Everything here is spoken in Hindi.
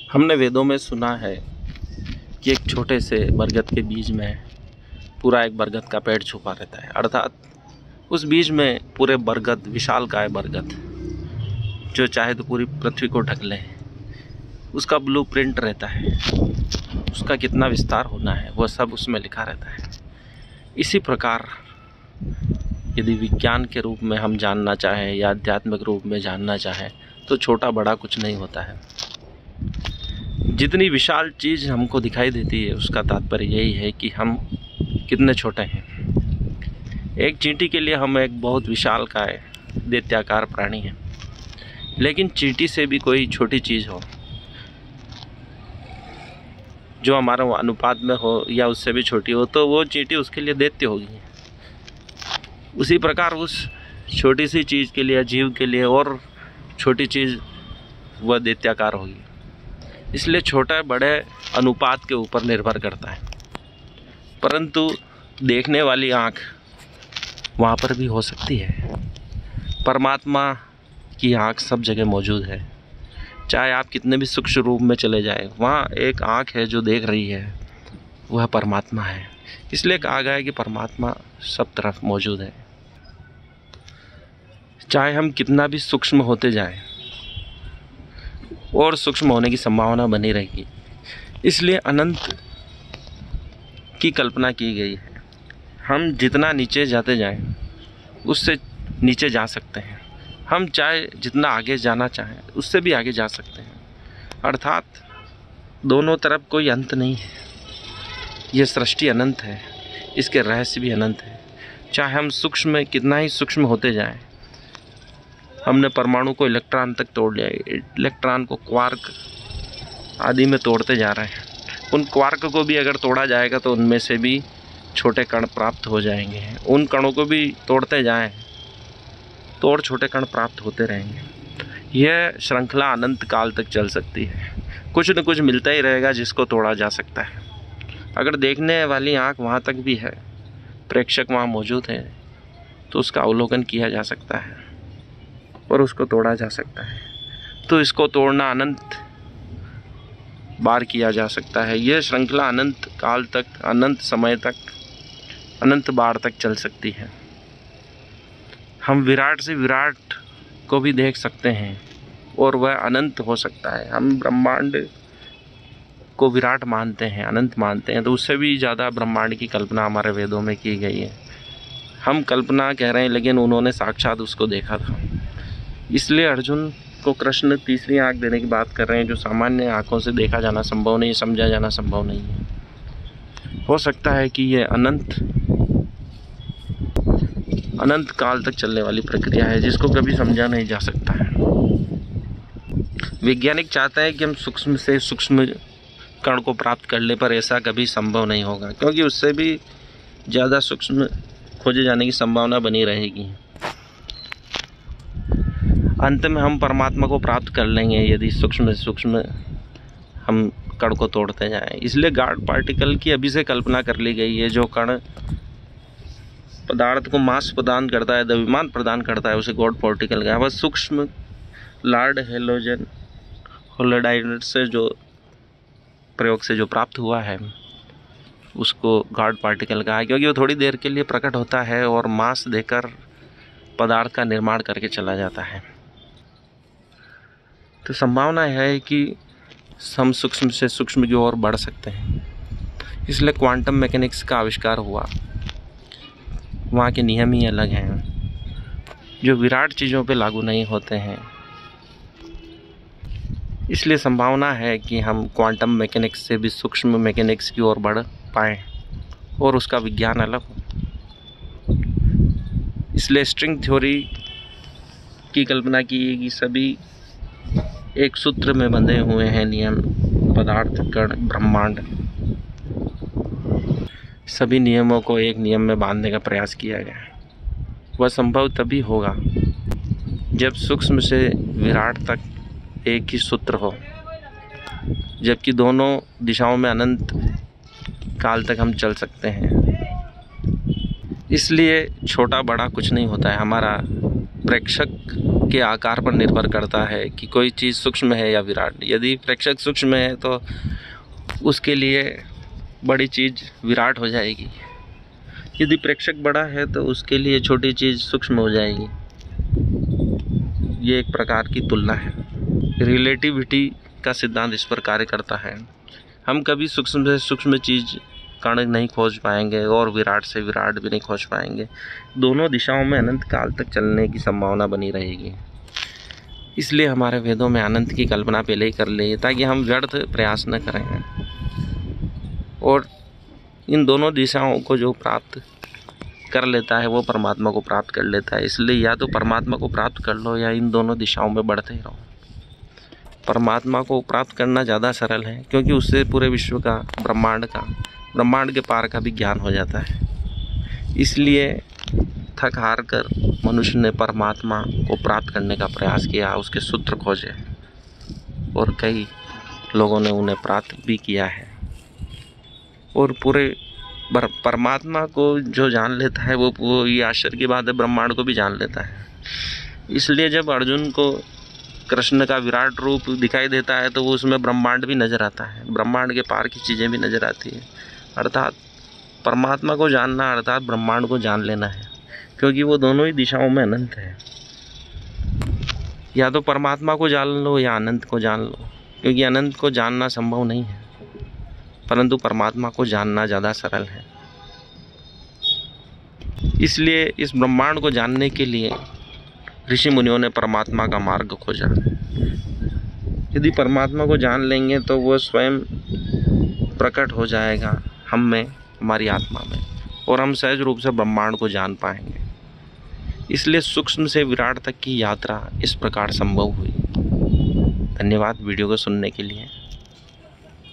हमने वेदों में सुना है कि एक छोटे से बरगद के बीज में पूरा एक बरगद का पेड़ छुपा रहता है, अर्थात उस बीज में पूरे बरगद, विशालकाय बरगद जो चाहे तो पूरी पृथ्वी को ढक ले, उसका ब्लूप्रिंट रहता है, उसका कितना विस्तार होना है वह सब उसमें लिखा रहता है। इसी प्रकार यदि विज्ञान के रूप में हम जानना चाहें या आध्यात्मिक रूप में जानना चाहें तो छोटा बड़ा कुछ नहीं होता है। जितनी विशाल चीज़ हमको दिखाई देती है उसका तात्पर्य यही है कि हम कितने छोटे हैं। एक चींटी के लिए हम एक बहुत विशालकाय दैत्याकार प्राणी हैं, लेकिन चींटी से भी कोई छोटी चीज़ हो जो हमारा अनुपात में हो या उससे भी छोटी हो तो वो चींटी उसके लिए दैत्य होगी। उसी प्रकार उस छोटी सी चीज़ के लिए, जीव के लिए और छोटी चीज़ वह दैत्याकार होगी। इसलिए छोटा बड़े अनुपात के ऊपर निर्भर करता है, परंतु देखने वाली आँख वहाँ पर भी हो सकती है। परमात्मा की आँख सब जगह मौजूद है, चाहे आप कितने भी सूक्ष्म रूप में चले जाए, वहाँ एक आँख है जो देख रही है, वह परमात्मा है। इसलिए कहा गया है कि परमात्मा सब तरफ मौजूद है। चाहे हम कितना भी सूक्ष्म होते जाएं और सूक्ष्म होने की संभावना बनी रहेगी। इसलिए अनंत की कल्पना की गई है। हम जितना नीचे जाते जाएं उससे नीचे जा सकते हैं, हम चाहे जितना आगे जाना चाहें उससे भी आगे जा सकते हैं। अर्थात दोनों तरफ कोई अंत नहीं है। यह सृष्टि अनंत है, इसके रहस्य भी अनंत है। चाहे हम सूक्ष्म में कितना ही सूक्ष्म होते जाएं, हमने परमाणु को इलेक्ट्रॉन तक तोड़ लिया, इलेक्ट्रॉन को क्वार्क आदि में तोड़ते जा रहे हैं। उन क्वार्क को भी अगर तोड़ा जाएगा तो उनमें से भी छोटे कण प्राप्त हो जाएंगे। उन कणों को भी तोड़ते जाएं तो और छोटे कण प्राप्त होते रहेंगे। यह श्रृंखला अनंत काल तक चल सकती है। कुछ न कुछ मिलता ही रहेगा जिसको तोड़ा जा सकता है। अगर देखने वाली आँख वहाँ तक भी है, प्रेक्षक वहाँ मौजूद है, तो उसका अवलोकन किया जा सकता है और उसको तोड़ा जा सकता है। तो इसको तोड़ना अनंत बार किया जा सकता है। यह श्रृंखला अनंत काल तक, अनंत समय तक, अनंत बार तक चल सकती है। हम विराट से विराट को भी देख सकते हैं और वह अनंत हो सकता है। हम ब्रह्मांड को विराट मानते हैं, अनंत मानते हैं, तो उससे भी ज़्यादा ब्रह्मांड की कल्पना हमारे वेदों में की गई है। हम कल्पना कह रहे हैं, लेकिन उन्होंने साक्षात उसको देखा था। इसलिए अर्जुन को कृष्ण तीसरी आँख देने की बात कर रहे हैं, जो सामान्य आँखों से देखा जाना संभव नहीं, समझा जाना संभव नहीं है। हो सकता है कि ये अनंत काल तक चलने वाली प्रक्रिया है जिसको कभी समझा नहीं जा सकता है। वैज्ञानिक चाहते हैं कि हम सूक्ष्म से सूक्ष्म कण को प्राप्त कर ले, पर ऐसा कभी संभव नहीं होगा, क्योंकि उससे भी ज़्यादा सूक्ष्म खोजे जाने की संभावना बनी रहेगी। अंत में हम परमात्मा को प्राप्त कर लेंगे यदि सूक्ष्म से सूक्ष्म हम कण को तोड़ते जाएं। इसलिए गॉड पार्टिकल की अभी से कल्पना कर ली गई है। जो कण पदार्थ को मास प्रदान करता है, द्रव्यमान प्रदान करता है, उसे गॉड पार्टिकल कहा है। वह सूक्ष्म लॉर्ड हेलोजन होलोडाइड से जो प्रयोग से जो प्राप्त हुआ है उसको गॉड पार्टिकल कहा है, क्योंकि वो थोड़ी देर के लिए प्रकट होता है और मास देकर पदार्थ का निर्माण करके चला जाता है। तो संभावना है कि हम सूक्ष्म से सूक्ष्म की ओर बढ़ सकते हैं। इसलिए क्वांटम मैकेनिक्स का आविष्कार हुआ। वहाँ के नियम ही अलग हैं जो विराट चीज़ों पे लागू नहीं होते हैं। इसलिए संभावना है कि हम क्वांटम मैकेनिक्स से भी सूक्ष्म मैकेनिक्स की ओर बढ़ पाएँ और उसका विज्ञान अलग हो। इसलिए स्ट्रिंग थ्योरी की कल्पना की कि सभी एक सूत्र में बंधे हुए हैं नियम, पदार्थ, कण, ब्रह्मांड। सभी नियमों को एक नियम में बांधने का प्रयास किया गया है। वह संभव तभी होगा जब सूक्ष्म से विराट तक एक ही सूत्र हो, जबकि दोनों दिशाओं में अनंत काल तक हम चल सकते हैं। इसलिए छोटा बड़ा कुछ नहीं होता है। हमारा प्रेक्षक के आकार पर निर्भर करता है कि कोई चीज़ सूक्ष्म है या विराट। यदि प्रेक्षक सूक्ष्म है तो उसके लिए बड़ी चीज़ विराट हो जाएगी, यदि प्रेक्षक बड़ा है तो उसके लिए छोटी चीज़ सूक्ष्म हो जाएगी। ये एक प्रकार की तुलना है। रिलेटिविटी का सिद्धांत इस पर कार्य करता है। हम कभी सूक्ष्म से सूक्ष्म चीज़ कण नहीं खोज पाएंगे और विराट से विराट भी नहीं खोज पाएंगे। दोनों दिशाओं में अनंत काल तक चलने की संभावना बनी रहेगी। इसलिए हमारे वेदों में अनंत की कल्पना पहले ही कर ली, ताकि हम व्यर्थ प्रयास न करें। और इन दोनों दिशाओं को जो प्राप्त कर लेता है वो परमात्मा को प्राप्त कर लेता है। इसलिए या तो परमात्मा को प्राप्त कर लो या इन दोनों दिशाओं में बढ़ते ही रहो। परमात्मा को प्राप्त करना ज़्यादा सरल है, क्योंकि उससे पूरे विश्व का, ब्रह्मांड के पार का भी ज्ञान हो जाता है। इसलिए थक हार कर मनुष्य ने परमात्मा को प्राप्त करने का प्रयास किया, उसके सूत्र खोजे और कई लोगों ने उन्हें प्राप्त भी किया है। और पूरे परमात्मा को जो जान लेता है वो ये आश्चर्य की बात है, ब्रह्मांड को भी जान लेता है। इसलिए जब अर्जुन को कृष्ण का विराट रूप दिखाई देता है तो वो उसमें ब्रह्मांड भी नज़र आता है, ब्रह्मांड के पार की चीज़ें भी नज़र आती है। अर्थात परमात्मा को जानना अर्थात ब्रह्मांड को जान लेना है, क्योंकि वो दोनों ही दिशाओं में अनंत है। या तो परमात्मा को जान लो या अनंत को जान लो, क्योंकि अनंत को जानना संभव नहीं है, परंतु परमात्मा को जानना ज़्यादा सरल है। इसलिए इस ब्रह्मांड को जानने के लिए ऋषि मुनियों ने परमात्मा का मार्ग खोजा। यदि परमात्मा को जान लेंगे तो वो स्वयं प्रकट हो जाएगा हम में, हमारी आत्मा में, और हम सहज रूप से ब्रह्मांड को जान पाएंगे। इसलिए सूक्ष्म से विराट तक की यात्रा इस प्रकार संभव हुई। धन्यवाद वीडियो को सुनने के लिए।